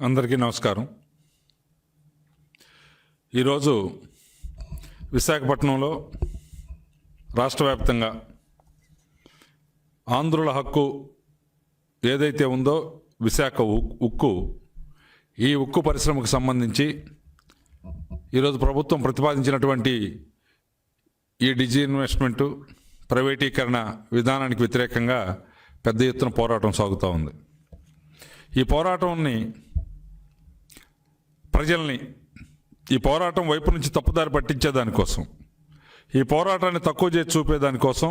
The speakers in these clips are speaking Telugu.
అందరికీ నమస్కారం. ఈరోజు విశాఖపట్నంలో రాష్ట్ర వ్యాప్తంగా ఆంధ్రుల హక్కు ఏదైతే ఉందో విశాఖ ఉక్కు, ఈ ఉక్కు పరిశ్రమకు సంబంధించి ఈరోజు ప్రభుత్వం ప్రతిపాదించినటువంటి ఈ డిజిన్వెస్ట్మెంటు ప్రైవేటీకరణ విధానానికి వ్యతిరేకంగా పెద్ద ఎత్తున పోరాటం సాగుతూ ఉంది. ఈ పోరాటాన్ని ప్రజల్ని ఈ పోరాటం వైపు నుంచి తప్పుదారి పట్టించేదానికోసం, ఈ పోరాటాన్ని తక్కువ చేసి చూపేదానికోసం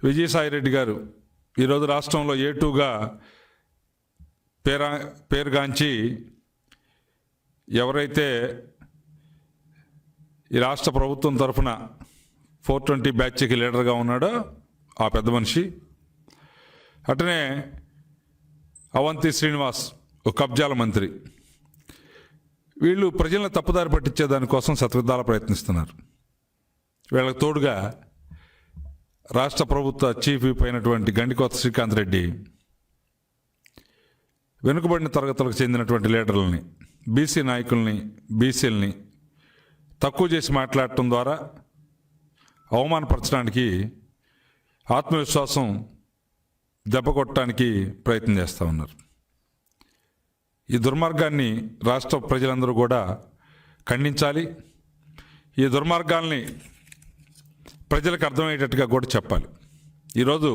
విజయసాయిరెడ్డి గారు ఈరోజు రాష్ట్రంలో A2గా పేరుగాంచి ఎవరైతే ఈ రాష్ట్ర ప్రభుత్వం తరఫున 420 బ్యాచ్కి లీడర్గా ఉన్నాడో ఆ పెద్ద మనిషి, అటనే అవంతి శ్రీనివాస్ ఒక కబ్జాల మంత్రి, వీళ్ళు ప్రజలను తప్పుదారి పట్టించేదానికోసం శతవిధాలా ప్రయత్నిస్తున్నారు. వీళ్ళకి తోడుగా రాష్ట్ర ప్రభుత్వ చీఫ్ విప్ అయినటువంటి గండికోత శ్రీకాంత్ రెడ్డి వెనుకబడిన తరగతులకు చెందినటువంటి లీడర్లని, బీసీ నాయకుల్ని, బీసీలని తక్కువ చేసి మాట్లాడటం ద్వారా అవమానపరచడానికి, ఆత్మవిశ్వాసం దెబ్బ కొట్టడానికి ప్రయత్నం చేస్తూ ఉన్నారు. ఈ దుర్మార్గాన్ని రాష్ట్ర ప్రజలందరూ కూడా ఖండించాలి. ఈ దుర్మార్గాల్ని ప్రజలకు అర్థమయ్యేటట్టుగా కూడా చెప్పాలి. ఈరోజు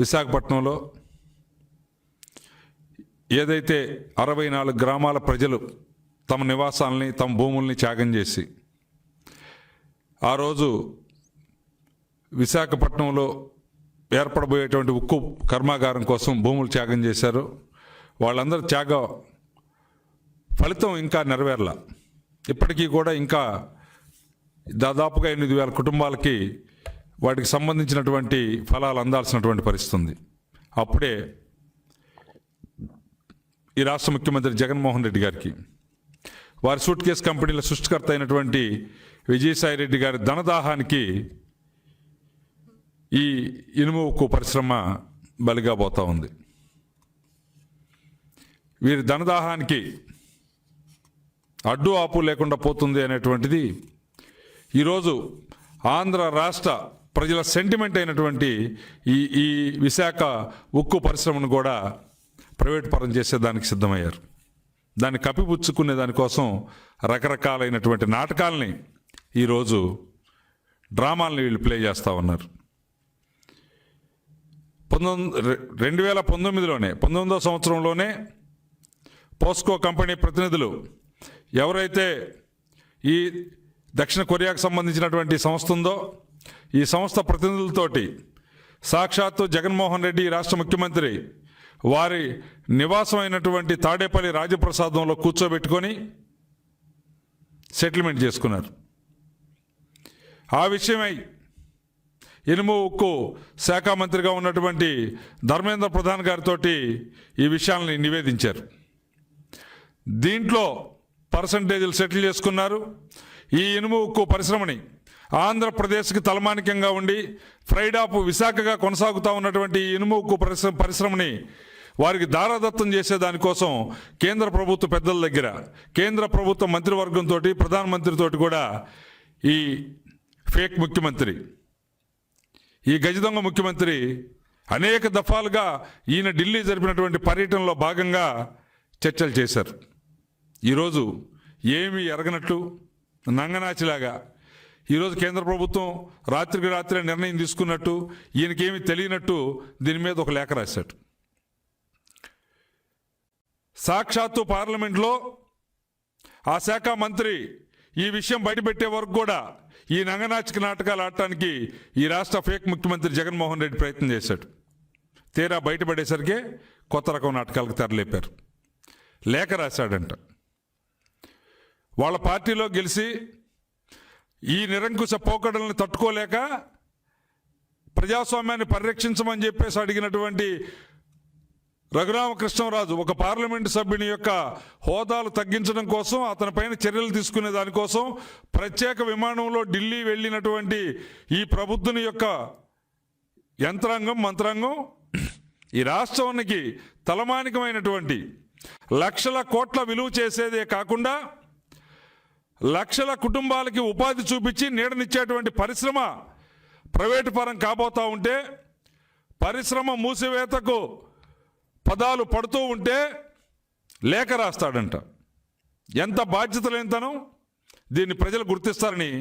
విశాఖపట్నంలో ఏదైతే 64 గ్రామాల ప్రజలు తమ నివాసాలని, తమ భూముల్ని త్యాగం చేసి ఆ రోజు విశాఖపట్నంలో ఏర్పడబోయేటువంటి ఉక్కు కర్మాగారం కోసం భూములు త్యాగం చేశారు. వాళ్ళందరూ త్యాగ ఫలితం ఇంకా నెరవేరల. ఇప్పటికీ కూడా ఇంకా దాదాపుగా 8,000 కుటుంబాలకి వాటికి సంబంధించినటువంటి ఫలాలు అందాల్సినటువంటి పరిస్థితి ఉంది. అప్పుడే ఈ రాష్ట్ర ముఖ్యమంత్రి జగన్మోహన్ రెడ్డి గారికి, వారి సూట్ కేసు కంపెనీల సృష్టికర్త అయినటువంటి విజయసాయిరెడ్డి గారి ధనదాహానికి ఈ ఇనుము ఉక్కు పరిశ్రమ బలిగా పోతూ ఉంది. వీరి ధనదాహానికి అడ్డు ఆపు లేకుండా పోతుంది అనేటువంటిది ఈరోజు ఆంధ్ర రాష్ట్ర ప్రజల సెంటిమెంట్ అయినటువంటి ఈ విశాఖ ఉక్కు పరిశ్రమను కూడా ప్రైవేట్ పరం చేసేదానికి సిద్ధమయ్యారు. దాన్ని కప్పిపుచ్చుకునే దానికోసం రకరకాలైనటువంటి నాటకాలని, ఈరోజు డ్రామాలని వీళ్ళు ప్లే చేస్తూ ఉన్నారు. 2019లోనే 19వ సంవత్సరంలోనే పోస్కో కంపెనీ ప్రతినిధులు ఎవరైతే ఈ దక్షిణ కొరియాకు సంబంధించినటువంటి సంస్థ ఉందో, ఈ సంస్థ ప్రతినిధులతోటి సాక్షాత్తు జగన్మోహన్ రెడ్డి రాష్ట్ర ముఖ్యమంత్రి వారి నివాసం అయినటువంటి తాడేపల్లి రాజప్రసాదంలో కూర్చోబెట్టుకొని సెటిల్మెంట్ చేసుకున్నారు. ఆ విషయమై ఇనుము ఉక్కు శాఖ మంత్రిగా ఉన్నటువంటి ధర్మేంద్ర ప్రధాన్ గారితో ఈ విషయాల్ని నివేదించారు. దీంట్లో పర్సంటేజీలు సెటిల్ చేసుకున్నారు. ఈ ఇనుము ఉక్కు పరిశ్రమని ఆంధ్రప్రదేశ్కి తలమానికంగా ఉండి ఫ్రైడ్ ఆఫ్ విశాఖగా కొనసాగుతూ ఉన్నటువంటి ఈ ఇనుము ఉక్కు పరిశ్రమని వారికి దారాదత్తం చేసేదానికోసం కేంద్ర ప్రభుత్వ పెద్దల దగ్గర, కేంద్ర ప్రభుత్వ మంత్రివర్గంతో, ప్రధానమంత్రితో కూడా ఈ ఫేక్ ముఖ్యమంత్రి, ఈ గజదొంగ ముఖ్యమంత్రి అనేక దఫాలుగా ఈయన ఢిల్లీ జరిపినటువంటి పర్యటనలో భాగంగా చర్చలు చేశారు. ఈరోజు ఏమీ ఎరగనట్టు నంగనాచిలాగా ఈరోజు కేంద్ర ప్రభుత్వం రాత్రికి రాత్రే నిర్ణయం తీసుకున్నట్టు, ఈయనకేమీ తెలియనట్టు దీని మీద ఒక లేఖ రాశాడు. సాక్షాత్తు పార్లమెంట్లో ఆ శాఖ మంత్రి ఈ విషయం బయటపెట్టే వరకు కూడా ఈ నంగనాచిక నాటకాలు ఆడటానికి ఈ రాష్ట్ర ఫేక్ ముఖ్యమంత్రి జగన్మోహన్ రెడ్డి ప్రయత్నం చేశాడు. తీరా బయటపడేసరికి కొత్త రకం నాటకాలకు తెరలేపారు. లేఖ రాశాడంట. వాళ్ళ పార్టీలో గెలిచి ఈ నిరంకుశ పోకడలను తట్టుకోలేక ప్రజాస్వామ్యాన్ని పరిరక్షించమని చెప్పేసి అడిగినటువంటి రఘురామకృష్ణరాజు ఒక పార్లమెంటు సభ్యుని యొక్క హోదాలు తగ్గించడం కోసం, అతని పైన చర్యలు తీసుకునే దానికోసం ప్రత్యేక విమానంలో ఢిల్లీ వెళ్ళినటువంటి ఈ ప్రబుద్ధుని యొక్క యంత్రాంగం, మంత్రాంగం ఈ రాష్ట్రానికి తలమానికమైనటువంటి లక్షల కోట్ల విలువ చేసేదే కాకుండా లక్షల కుటుంబాలకి ఉపాధి చూపించి నీడనిచ్చేటువంటి పరిశ్రమ ప్రైవేటు పరం కాబోతూ ఉంటే, పరిశ్రమ మూసివేతకు పదాలు పడుతూ ఉంటే లేఖ రాస్తాడంట. ఎంత బాధ్యత లేనితనం! దీన్ని ప్రజలు గుర్తిస్తారని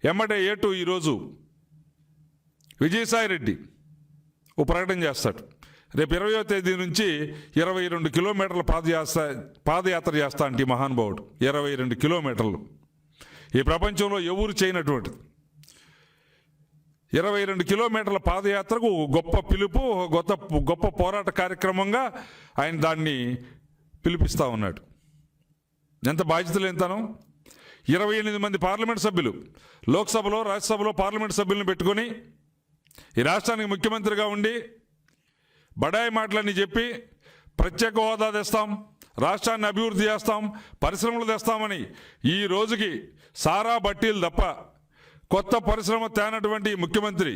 ఎమ్మటే ఏటు ఈరోజు విజయసాయిరెడ్డి ఓ ప్రకటన చేస్తాడు. రేపు 20వ తేదీ నుంచి 22 కిలోమీటర్ల పాదయాత్ర చేస్తా అంటే మహానుభావుడు. 22 కిలోమీటర్లు ఈ ప్రపంచంలో ఎవరు చేయనటువంటిది. 22 కిలోమీటర్ల పాదయాత్రకు గొప్ప పిలుపు, గొప్ప పోరాట కార్యక్రమంగా ఆయన దాన్ని పిలిపిస్తూ ఉన్నాడు. ఎంత బాధ్యత లేనితనం! 28 మంది పార్లమెంట్ సభ్యులు, లోక్సభలో రాజ్యసభలో పార్లమెంట్ సభ్యులను పెట్టుకొని ఈ రాష్ట్రానికి ముఖ్యమంత్రిగా ఉండి బడాయి మాటలన్నీ చెప్పి ప్రత్యేక హోదా తెస్తాం, రాష్ట్రాన్ని అభివృద్ధి చేస్తాం, పరిశ్రమలు తెస్తామని ఈ రోజుకి సారా బట్టీలు తప్ప కొత్త పరిశ్రమ తేనటువంటి ముఖ్యమంత్రి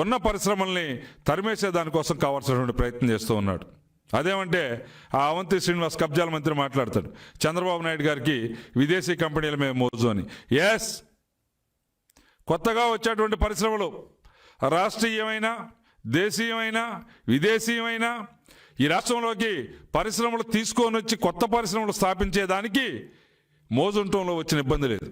ఉన్న పరిశ్రమల్ని తరిమేసే దానికోసం కావాల్సినటువంటి ప్రయత్నం చేస్తూ ఉన్నాడు. అదేమంటే ఆ అవంతి శ్రీనివాస్ కబ్జాల మంత్రి మాట్లాడతాడు చంద్రబాబు నాయుడు గారికి విదేశీ కంపెనీల మీద మోజు అని. ఎస్, కొత్తగా వచ్చేటువంటి పరిశ్రమలు రాష్ట్రీయమైన, దేశీయమైన, విదేశీయమైన ఈ రాష్ట్రంలోకి పరిశ్రమలు తీసుకొని వచ్చి కొత్త పరిశ్రమలు స్థాపించేదానికి మోజుంటంలో వచ్చిన ఇబ్బంది లేదు.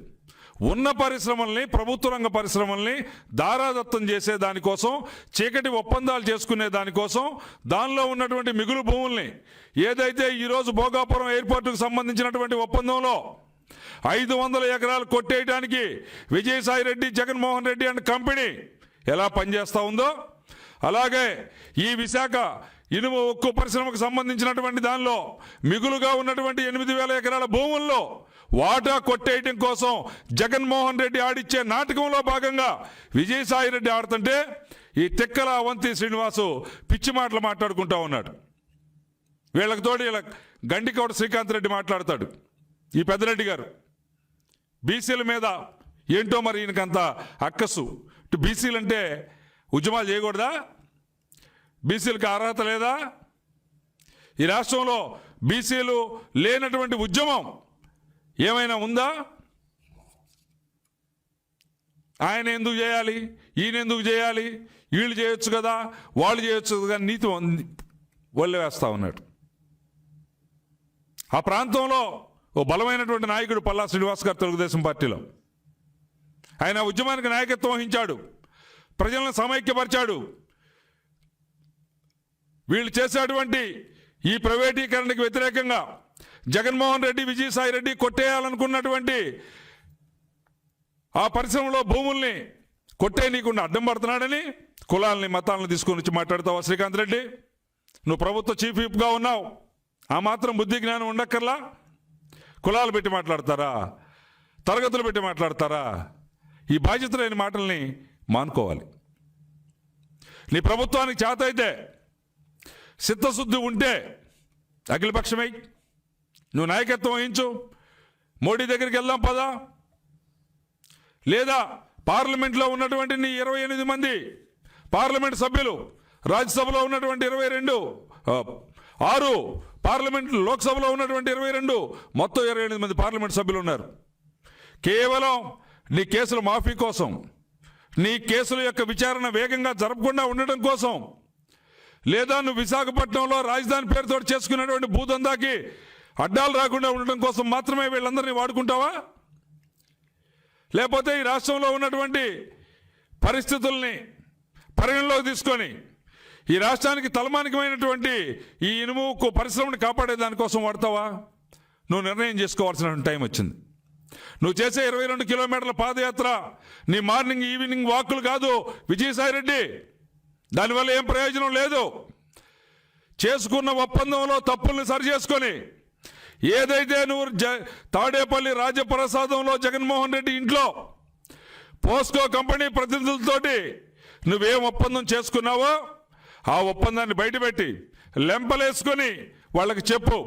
ఉన్న పరిశ్రమల్ని, ప్రభుత్వ రంగ పరిశ్రమల్ని దారాదత్తం చేసే దానికోసం, చీకటి ఒప్పందాలు చేసుకునే దానికోసం, దానిలో ఉన్నటువంటి మిగులు భూముల్ని ఏదైతే ఈరోజు భోగాపురం ఎయిర్పోర్టుకు సంబంధించినటువంటి ఒప్పందంలో 500 ఎకరాలు కొట్టేయడానికి విజయసాయిరెడ్డి, జగన్మోహన్ రెడ్డి అండ్ కంపెనీ ఎలా పనిచేస్తూ ఉందో, అలాగే ఈ విశాఖ ఇనుము ఉక్కు పరిశ్రమకు సంబంధించినటువంటి దానిలో మిగులుగా ఉన్నటువంటి 8,000 ఎకరాల భూముల్లో వాటా కొట్టేయడం కోసం జగన్మోహన్ రెడ్డి ఆడిచ్చే నాటకంలో భాగంగా విజయసాయిరెడ్డి ఆడుతుంటే ఈ తిక్కల అవంతి శ్రీనివాసు పిచ్చి మాటలు మాట్లాడుకుంటా ఉన్నాడు. వీళ్ళకి తోడు ఇలా గండికోట శ్రీకాంత్ రెడ్డి మాట్లాడతాడు. ఈ పెద్దరెడ్డి గారు బీసీల మీద ఏంటో మరి ఈయనకంత అక్కసు. ఇటు బీసీలు అంటే ఉద్యమాలు చేయకూడదా? బీసీలకు అర్హత లేదా? ఈ రాష్ట్రంలో బీసీలు లేనటువంటి ఉద్యమం ఏమైనా ఉందా? ఆయన ఎందుకు చేయాలి, ఈయన ఎందుకు చేయాలి, వీళ్ళు చేయొచ్చు కదా, వాళ్ళు చేయొచ్చు కదా, నీతి వల్లే వేస్తూ ఉన్నాడు. ఆ ప్రాంతంలో ఓ బలమైనటువంటి నాయకుడు పల్లా శ్రీనివాస్ గారు తెలుగుదేశం పార్టీలో. ఆయన ఉద్యమానికి నాయకత్వం వహించాడు, ప్రజలను సమైక్యపరిచాడు. వీళ్ళు చేసేటువంటి ఈ ప్రైవేటీకరణకు వ్యతిరేకంగా జగన్మోహన్ రెడ్డి, విజయసాయి రెడ్డి కొట్టేయాలనుకున్నటువంటి ఆ పరిశ్రమలో భూముల్ని కొట్టేయనీయకుండా అడ్డం పడుతున్నాడని కులాలని, మతాలను తీసుకొని వచ్చి మాట్లాడతావా శ్రీకాంత్ రెడ్డి? నువ్వు ప్రభుత్వ చీఫ్ విప్గా ఉన్నావు, ఆ మాత్రం బుద్ధి జ్ఞానం ఉండక్కర్లా? కులాలు పెట్టి మాట్లాడతారా, తరగతులు పెట్టి మాట్లాడతారా? ఈ బాధ్యత లేని మాటల్ని మానుకోవాలి. నీ ప్రభుత్వానికి చేత అయితే, చిత్తశుద్ధి ఉంటే అఖిలపక్షమై నువ్వు నాయకత్వం వహించు, మోడీ దగ్గరికి వెళ్దాం పదా. లేదా పార్లమెంట్లో ఉన్నటువంటి నీ 28 మంది పార్లమెంట్ సభ్యులు, రాజ్యసభలో ఉన్నటువంటి 6 పార్లమెంట్, లోక్సభలో ఉన్నటువంటి 22, మొత్తం 28 మంది పార్లమెంట్ సభ్యులు ఉన్నారు. కేవలం నీ కేసుల మాఫీ కోసం, నీ కేసుల యొక్క విచారణ వేగంగా జరపకుండా ఉండడం కోసం, లేదా నువ్వు విశాఖపట్నంలో రాజధాని పేరుతో చేసుకున్నటువంటి భూదందాకి అడ్డాలు రాకుండా ఉండడం కోసం మాత్రమే వీళ్ళందరినీ వాడుకుంటావా? లేకపోతే ఈ రాష్ట్రంలో ఉన్నటువంటి పరిస్థితుల్ని పరిగణలోకి తీసుకొని ఈ రాష్ట్రానికి తలమానికమైనటువంటి ఈ ఇనుము పరిశ్రమను కాపాడే దానికోసం వాడతావా? నువ్వు నిర్ణయం చేసుకోవాల్సిన టైం వచ్చింది. నువ్వు చేసే 22 కిలోమీటర్ల పాదయాత్ర నీ మార్నింగ్ ఈవినింగ్ వాక్కులు కాదు విజయసాయిరెడ్డి. దానివల్ల ఏం ప్రయోజనం లేదు. చేసుకున్న ఒప్పందంలో తప్పుల్ని సరిచేసుకొని ఏదైతే నువ్వు తాడేపల్లి రాజ్యప్రసాదంలో జగన్మోహన్ రెడ్డి ఇంట్లో పోస్కో కంపెనీ ప్రతినిధులతోటి నువ్వేం ఒప్పందం చేసుకున్నావో ఆ ఒప్పందాన్ని బయటపెట్టి లెంపలేసుకొని వాళ్ళకి చెప్పు.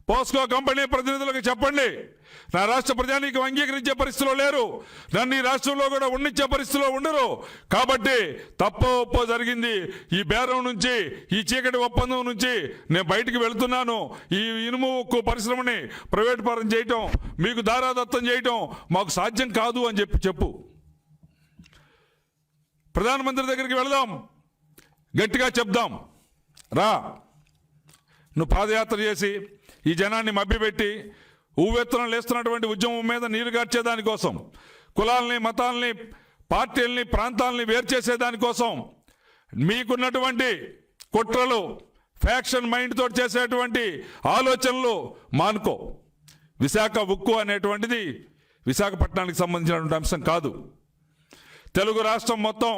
పోస్కో కంపెనీ ప్రతినిధులకు చెప్పండి, నా రాష్ట్ర ప్రజానీకం అంగీకరించే పరిస్థితిలో లేరు, నన్ను ఈ రాష్ట్రంలో కూడా ఉండించే పరిస్థితిలో ఉండరు. కాబట్టి తప్పో ఒప్పో జరిగింది, ఈ బేరం నుంచి, ఈ చీకటి ఒప్పందం నుంచి నేను బయటికి వెళుతున్నాను. ఈ ఇనుము ఉక్కు పరిశ్రమని ప్రైవేట్ పరం చేయటం, మీకు దారాదత్తం చేయటం మాకు సాధ్యం కాదు అని చెప్పు. ప్రధానమంత్రి దగ్గరికి వెళదాం, గట్టిగా చెప్దాం, రా నువ్వు పాదయాత్ర చేసి ఈ జనాన్ని మభ్యపెట్టి ఊవెత్తున లేస్తున్నటువంటి ఉద్యమం మీద నీరు గార్చేదానికోసం, కులాలని, మతాలని, పార్టీలని, ప్రాంతాలని వేరు చేసేదానికోసం మీకున్నటువంటి కుట్రలు, ఫ్యాక్షన్ మైండ్ తోటి చేసేటువంటి ఆలోచనలు మానుకో. విశాఖ ఉక్కు అనేటువంటిది విశాఖపట్నానికి సంబంధించినటువంటి అంశం కాదు. తెలుగు రాష్ట్రం మొత్తం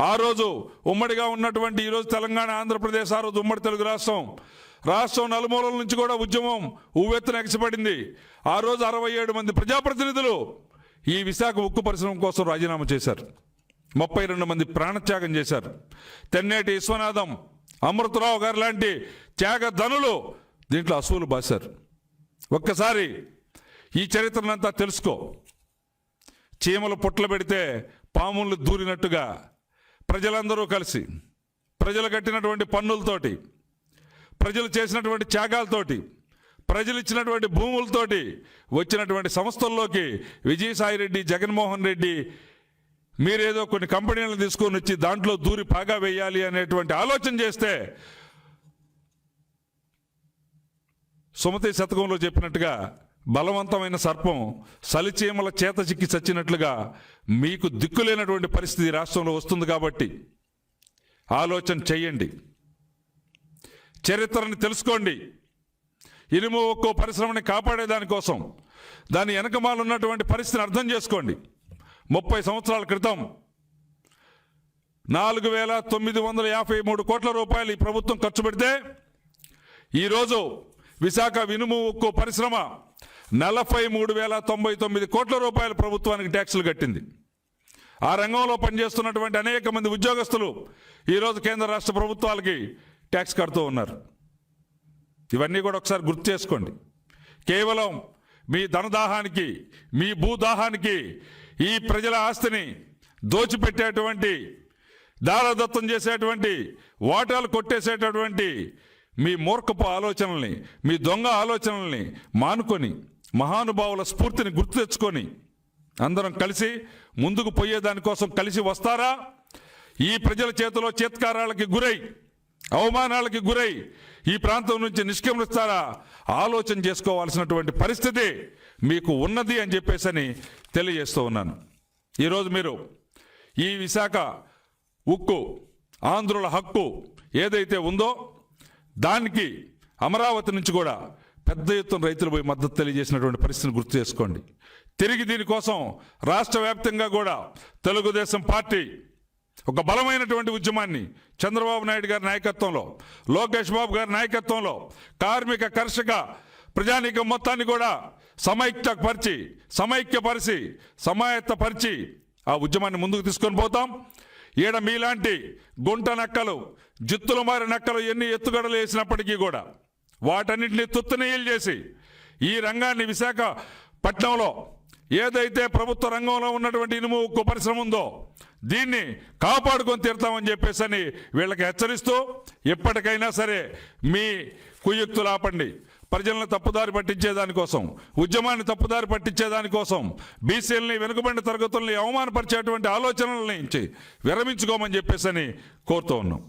ఆ రోజు ఉమ్మడిగా ఉన్నటువంటి, ఈరోజు తెలంగాణ, ఆంధ్రప్రదేశ్, ఆ రోజు ఉమ్మడి తెలుగు రాష్ట్రం నలుమూలల నుంచి కూడా ఉద్యమం ఉవ్వెత్తున ఎగసిపడింది. ఆ రోజు 67 మంది ప్రజాప్రతినిధులు ఈ విశాఖ ఉక్కు పరిశ్రమ కోసం రాజీనామా చేశారు. 32 మంది ప్రాణత్యాగం చేశారు. తెన్నేటి విశ్వనాథం, అమృతరావు గారు లాంటి త్యాగధనులు దీంట్లో అసూలు బాశారు. ఒక్కసారి ఈ చరిత్రనంతా తెలుసుకో. చీమలు పుట్ల పెడితే పాములు దూరినట్టుగా ప్రజలందరూ కలిసి, ప్రజలు కట్టినటువంటి పన్నులతోటి, ప్రజలు చేసినటువంటి త్యాగాలతోటి, ప్రజలు ఇచ్చినటువంటి భూములతోటి వచ్చినటువంటి సంస్థల్లోకి విజయసాయిరెడ్డి, జగన్మోహన్ రెడ్డి మీరేదో కొన్ని కంపెనీలను తీసుకొని వచ్చి దాంట్లో దూరి పాగా వేయాలి అనేటువంటి ఆలోచన చేస్తే, సుమతి శతకంలో చెప్పినట్టుగా బలవంతమైన సర్పం సలిచీమల చేత చిక్కి చచ్చినట్లుగా మీకు దిక్కులేనటువంటి పరిస్థితి రాష్ట్రంలో వస్తుంది. కాబట్టి ఆలోచన చెయ్యండి, చరిత్రని తెలుసుకోండి. ఇనుము ఉక్కు పరిశ్రమని కాపాడేదానికోసం, దాని వెనకమాల ఉన్నటువంటి పరిస్థితిని అర్థం చేసుకోండి. 30 సంవత్సరాల క్రితం 4,953 కోట్ల రూపాయలు ఈ ప్రభుత్వం ఖర్చు పెడితే, ఈరోజు విశాఖ ఇనుము ఉక్కు పరిశ్రమ 43,099 కోట్ల రూపాయల ప్రభుత్వానికి ట్యాక్సులు కట్టింది. ఆ రంగంలో పనిచేస్తున్నటువంటి అనేక మంది ఉద్యోగస్తులు ఈరోజు కేంద్ర రాష్ట్ర ప్రభుత్వాలకి ట్యాక్స్ కడుతూ ఉన్నారు. ఇవన్నీ కూడా ఒకసారి గుర్తు చేసుకోండి. కేవలం మీ ధనదాహానికి, మీ భూదాహానికి, ఈ ప్రజల ఆస్తిని దోచిపెట్టేటువంటి, దారదత్తం చేసేటువంటి, వాటాలు కొట్టేసేటటువంటి మీ మూర్ఖపు ఆలోచనల్ని, మీ దొంగ ఆలోచనల్ని మానుకొని, మహానుభావుల స్ఫూర్తిని గుర్తు తెచ్చుకొని అందరం కలిసి ముందుకు పోయేదానికోసం కలిసి వస్తారా? ఈ ప్రజల చేతిలో చేత్కారాలకి గురై, అవమానాలకి గురై ఈ ప్రాంతం నుంచి నిష్క్రమిస్తారా? ఆలోచన చేసుకోవాల్సినటువంటి పరిస్థితి మీకు ఉన్నది అని చెప్పేసి తెలియజేస్తూ ఉన్నాను. ఈరోజు మీరు ఈ విశాఖ ఉక్కు ఆంధ్రుల హక్కు ఏదైతే ఉందో దానికి అమరావతి నుంచి కూడా పెద్ద ఎత్తున రైతులు పోయి మద్దతు తెలియజేసినటువంటి పరిస్థితిని గుర్తు చేసుకోండి. తిరిగి దీనికోసం రాష్ట్ర వ్యాప్తంగా కూడా తెలుగుదేశం పార్టీ ఒక బలమైనటువంటి ఉద్యమాన్ని చంద్రబాబు నాయుడు గారి నాయకత్వంలో, లోకేష్ బాబు గారి నాయకత్వంలో, కార్మిక, కర్షక ప్రజానీకం మొత్తాన్ని కూడా సమైక్యపరిచి సమాయత్తపరిచి ఆ ఉద్యమాన్ని ముందుకు తీసుకొని పోతాం. ఈడ మీలాంటి గుంట నక్కలు, జిత్తులు మారి నక్కలు ఎన్ని ఎత్తుగడలు వేసినప్పటికీ కూడా వాటన్నింటినీ తుత్తనీయలు చేసి ఈ రంగాన్ని, విశాఖపట్నంలో ఏదైతే ప్రభుత్వ రంగంలో ఉన్నటువంటి ఇనుము ఉక్కు పరిశ్రమ ఉందో దీన్ని కాపాడుకొని తీరుతామని చెప్పేసి వీళ్ళకి హెచ్చరిస్తూ, ఎప్పటికైనా సరే మీ కుయుక్తులు ఆపండి. ప్రజలను తప్పుదారి పట్టించేదానికోసం, ఉద్యమాన్ని తప్పుదారి పట్టించేదానికోసం, బీసీలని, వెనుకబడిన తరగతుల్ని అవమానపరిచేటువంటి ఆలోచనల నుంచి విరమించుకోమని చెప్పేసి కోరుతూ ఉన్నాం.